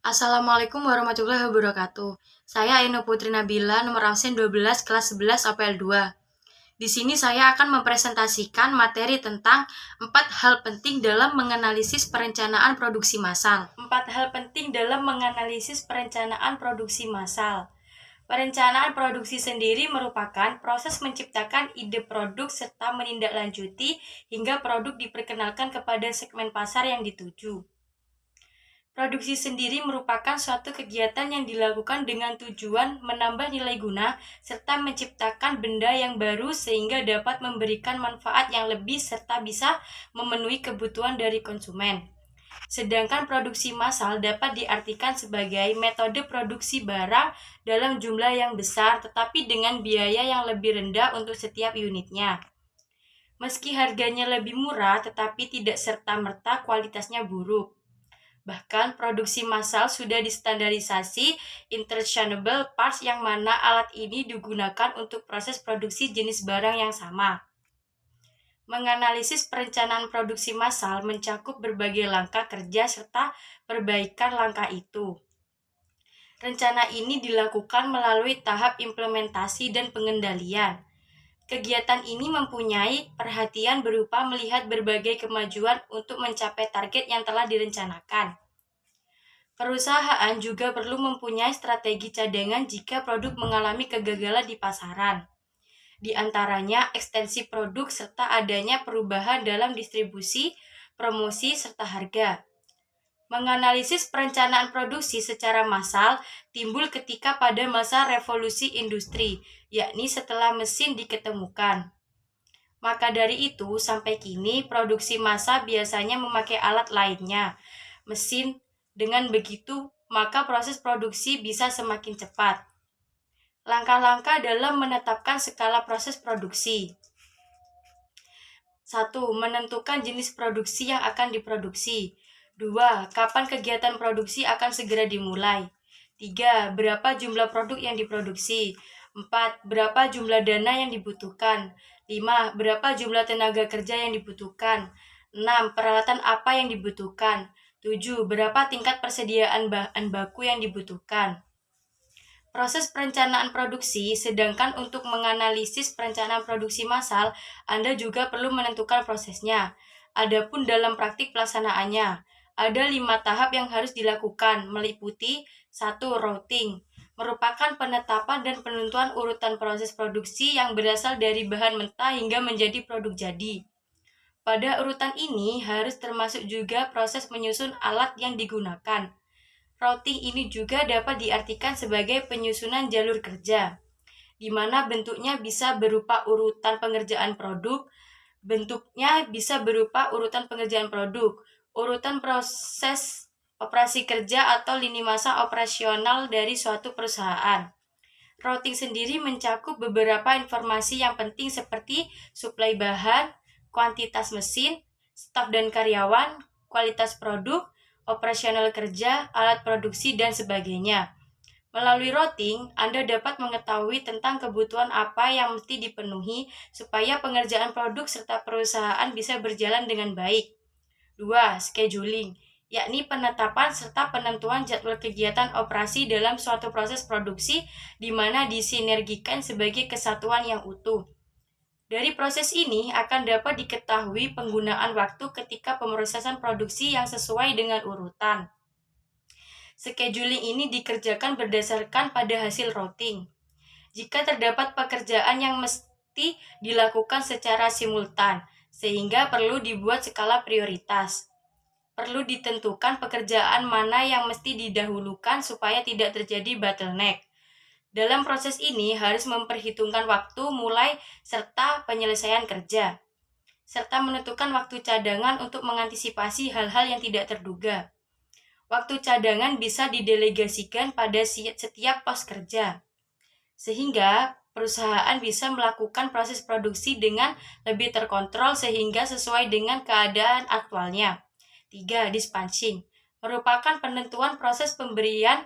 Assalamualaikum warahmatullahi wabarakatuh. Saya Aino Putri Nabila, nomor absen 12, kelas 11 APL 2. Di sini saya akan mempresentasikan materi tentang 4 hal penting dalam menganalisis perencanaan produksi massal. 4 hal penting dalam menganalisis perencanaan produksi massal. Perencanaan produksi sendiri merupakan proses menciptakan ide produk serta menindaklanjuti hingga produk diperkenalkan kepada segmen pasar yang dituju. Produksi sendiri merupakan suatu kegiatan yang dilakukan dengan tujuan menambah nilai guna serta menciptakan benda yang baru sehingga dapat memberikan manfaat yang lebih serta bisa memenuhi kebutuhan dari konsumen. Sedangkan produksi massal dapat diartikan sebagai metode produksi barang dalam jumlah yang besar tetapi dengan biaya yang lebih rendah untuk setiap unitnya. Meski harganya lebih murah tetapi tidak serta-merta kualitasnya buruk. Bahkan produksi massal sudah distandarisasi interchangeable parts yang mana alat ini digunakan untuk proses produksi jenis barang yang sama. Menganalisis perencanaan produksi massal mencakup berbagai langkah kerja serta perbaikan langkah itu. Rencana ini dilakukan melalui tahap implementasi dan pengendalian. Kegiatan ini mempunyai perhatian berupa melihat berbagai kemajuan untuk mencapai target yang telah direncanakan. Perusahaan juga perlu mempunyai strategi cadangan jika produk mengalami kegagalan di pasaran. Di antaranya ekstensi produk serta adanya perubahan dalam distribusi, promosi, serta harga. Menganalisis perencanaan produksi secara massal timbul ketika pada masa revolusi industri, yakni setelah mesin diketemukan. Maka dari itu, sampai kini produksi massal biasanya memakai alat lainnya, mesin. Dengan begitu, maka proses produksi bisa semakin cepat. Langkah-langkah dalam menetapkan skala proses produksi. 1. Menentukan jenis produksi yang akan diproduksi. 2. Kapan kegiatan produksi akan segera dimulai. 3. Berapa jumlah produk yang diproduksi. 4. Berapa jumlah dana yang dibutuhkan. 5. Berapa jumlah tenaga kerja yang dibutuhkan. 6. Peralatan apa yang dibutuhkan. 7. Berapa tingkat persediaan bahan baku yang dibutuhkan. Proses perencanaan produksi, sedangkan untuk menganalisis perencanaan produksi massal, Anda juga perlu menentukan prosesnya. Adapun dalam praktik pelaksanaannya, ada 5 tahap yang harus dilakukan, meliputi 1. Routing, merupakan penetapan dan penentuan urutan proses produksi yang berasal dari bahan mentah hingga menjadi produk jadi. Pada urutan ini harus termasuk juga proses menyusun alat yang digunakan. Routing ini juga dapat diartikan sebagai penyusunan jalur kerja, di mana bentuknya bisa berupa urutan pengerjaan produk, urutan proses operasi kerja atau lini masa operasional dari suatu perusahaan. Routing sendiri mencakup beberapa informasi yang penting seperti suplai bahan, kuantitas mesin, staf dan karyawan, kualitas produk, operasional kerja, alat produksi, dan sebagainya. Melalui routing, Anda dapat mengetahui tentang kebutuhan apa yang mesti dipenuhi supaya pengerjaan produk serta perusahaan bisa berjalan dengan baik. 2. Scheduling, yakni penetapan serta penentuan jadwal kegiatan operasi dalam suatu proses produksi di mana disinergikan sebagai kesatuan yang utuh. Dari proses ini akan dapat diketahui penggunaan waktu ketika pemrosesan produksi yang sesuai dengan urutan. Scheduling ini dikerjakan berdasarkan pada hasil routing. Jika terdapat pekerjaan yang mesti dilakukan secara simultan, sehingga perlu dibuat skala prioritas. Perlu ditentukan pekerjaan mana yang mesti didahulukan supaya tidak terjadi bottleneck. Dalam proses ini harus memperhitungkan waktu mulai serta penyelesaian kerja, serta menentukan waktu cadangan untuk mengantisipasi hal-hal yang tidak terduga. Waktu cadangan bisa didelegasikan pada setiap pos kerja, sehingga perusahaan bisa melakukan proses produksi dengan lebih terkontrol sehingga sesuai dengan keadaan aktualnya. 3. Dispatching merupakan penentuan proses pemberian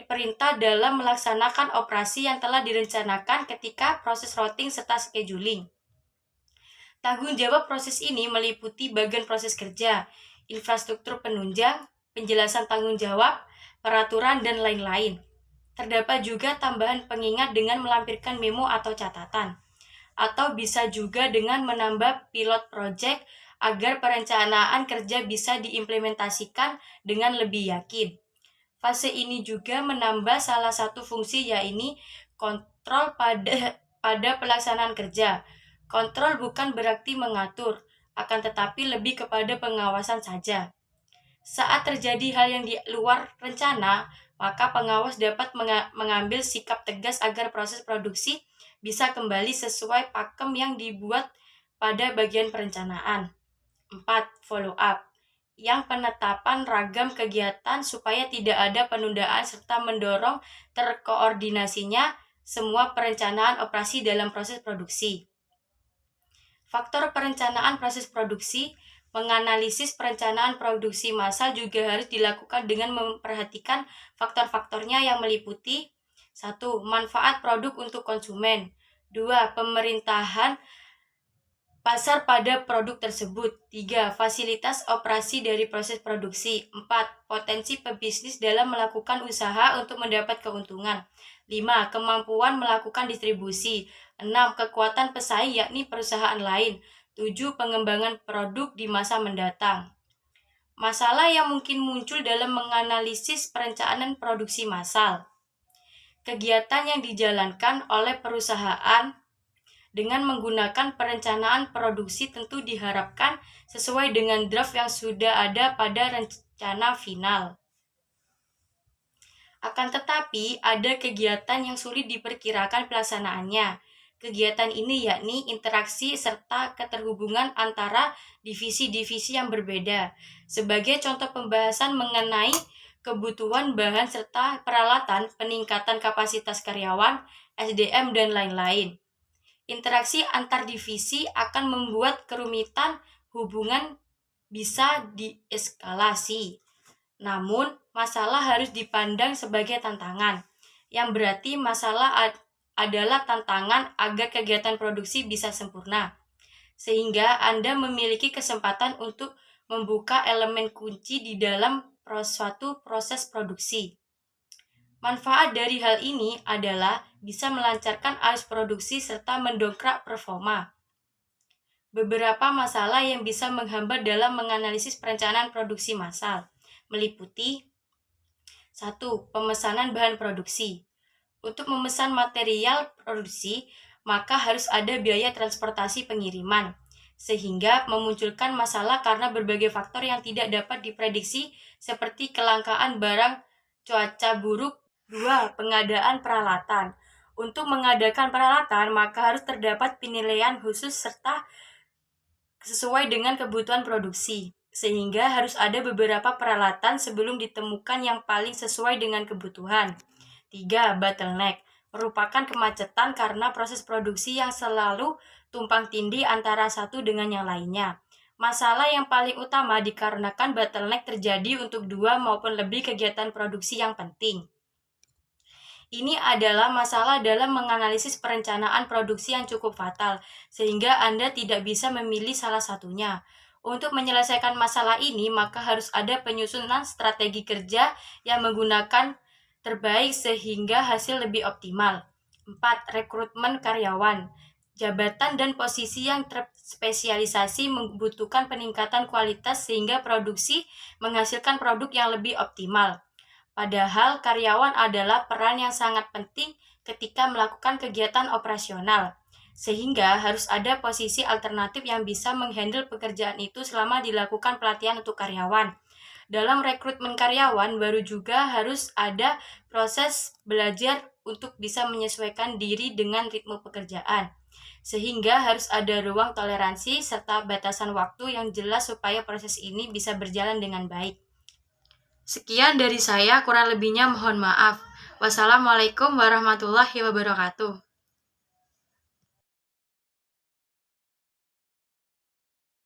perintah dalam melaksanakan operasi yang telah direncanakan ketika proses routing serta scheduling. Tanggung jawab proses ini meliputi bagian proses kerja, infrastruktur penunjang, penjelasan tanggung jawab, peraturan, dan lain-lain. Terdapat juga tambahan pengingat dengan melampirkan memo atau catatan, atau bisa juga dengan menambah pilot project agar perencanaan kerja bisa diimplementasikan dengan lebih yakin. Fase ini juga menambah salah satu fungsi, yaitu kontrol pada pelaksanaan kerja. Kontrol bukan berarti mengatur, akan tetapi lebih kepada pengawasan saja. Saat terjadi hal yang di luar rencana, maka pengawas dapat mengambil sikap tegas agar proses produksi bisa kembali sesuai pakem yang dibuat pada bagian perencanaan. 4. Follow up, yang penetapan ragam kegiatan supaya tidak ada penundaan serta mendorong terkoordinasinya semua perencanaan operasi dalam proses produksi. Faktor perencanaan proses produksi. Menganalisis perencanaan produksi massal juga harus dilakukan dengan memperhatikan faktor-faktornya yang meliputi 1. Manfaat produk untuk konsumen. 2. Pemerintahan pasar pada produk tersebut. 3. Fasilitas operasi dari proses produksi. 4. Potensi pebisnis dalam melakukan usaha untuk mendapat keuntungan. 5. Kemampuan melakukan distribusi. 6. Kekuatan pesaing yakni perusahaan lain. 7. Pengembangan produk di masa mendatang. Masalah yang mungkin muncul dalam menganalisis perencanaan produksi massal. Kegiatan yang dijalankan oleh perusahaan dengan menggunakan perencanaan produksi tentu diharapkan sesuai dengan draft yang sudah ada pada rencana final. Akan tetapi, ada kegiatan yang sulit diperkirakan pelaksanaannya. Kegiatan ini yakni interaksi serta keterhubungan antara divisi-divisi yang berbeda. Sebagai contoh pembahasan mengenai kebutuhan bahan serta peralatan, peningkatan kapasitas karyawan, SDM, dan lain-lain. Interaksi antar divisi akan membuat kerumitan hubungan bisa dieskalasi. Namun, masalah harus dipandang sebagai tantangan, yang berarti masalah adalah tantangan agar kegiatan produksi bisa sempurna, sehingga Anda memiliki kesempatan untuk membuka elemen kunci di dalam suatu proses produksi. Manfaat dari hal ini adalah bisa melancarkan arus produksi serta mendongkrak performa. Beberapa masalah yang bisa menghambat dalam menganalisis perencanaan produksi massal meliputi 1. Pemesanan bahan produksi. Untuk memesan material produksi, maka harus ada biaya transportasi pengiriman, sehingga memunculkan masalah karena berbagai faktor yang tidak dapat diprediksi seperti kelangkaan barang, cuaca buruk. 2. Pengadaan peralatan. Untuk mengadakan peralatan, maka harus terdapat penilaian khusus serta sesuai dengan kebutuhan produksi, sehingga harus ada beberapa peralatan sebelum ditemukan yang paling sesuai dengan kebutuhan. 3. Bottleneck merupakan kemacetan karena proses produksi yang selalu tumpang tindih antara satu dengan yang lainnya. Masalah yang paling utama dikarenakan bottleneck terjadi untuk 2 maupun lebih kegiatan produksi yang penting. Ini adalah masalah dalam menganalisis perencanaan produksi yang cukup fatal, sehingga Anda tidak bisa memilih salah satunya. Untuk menyelesaikan masalah ini, maka harus ada penyusunan strategi kerja yang menggunakan terbaik sehingga hasil lebih optimal. 4. Rekrutmen karyawan. Jabatan dan posisi yang terspesialisasi membutuhkan peningkatan kualitas sehingga produksi menghasilkan produk yang lebih optimal. Padahal karyawan adalah peran yang sangat penting ketika melakukan kegiatan operasional, sehingga harus ada posisi alternatif yang bisa menghandle pekerjaan itu selama dilakukan pelatihan untuk karyawan. Dalam rekrutmen karyawan, baru juga harus ada proses belajar untuk bisa menyesuaikan diri dengan ritme pekerjaan, sehingga harus ada ruang toleransi serta batasan waktu yang jelas supaya proses ini bisa berjalan dengan baik. Sekian dari saya, kurang lebihnya mohon maaf. Wassalamualaikum warahmatullahi wabarakatuh.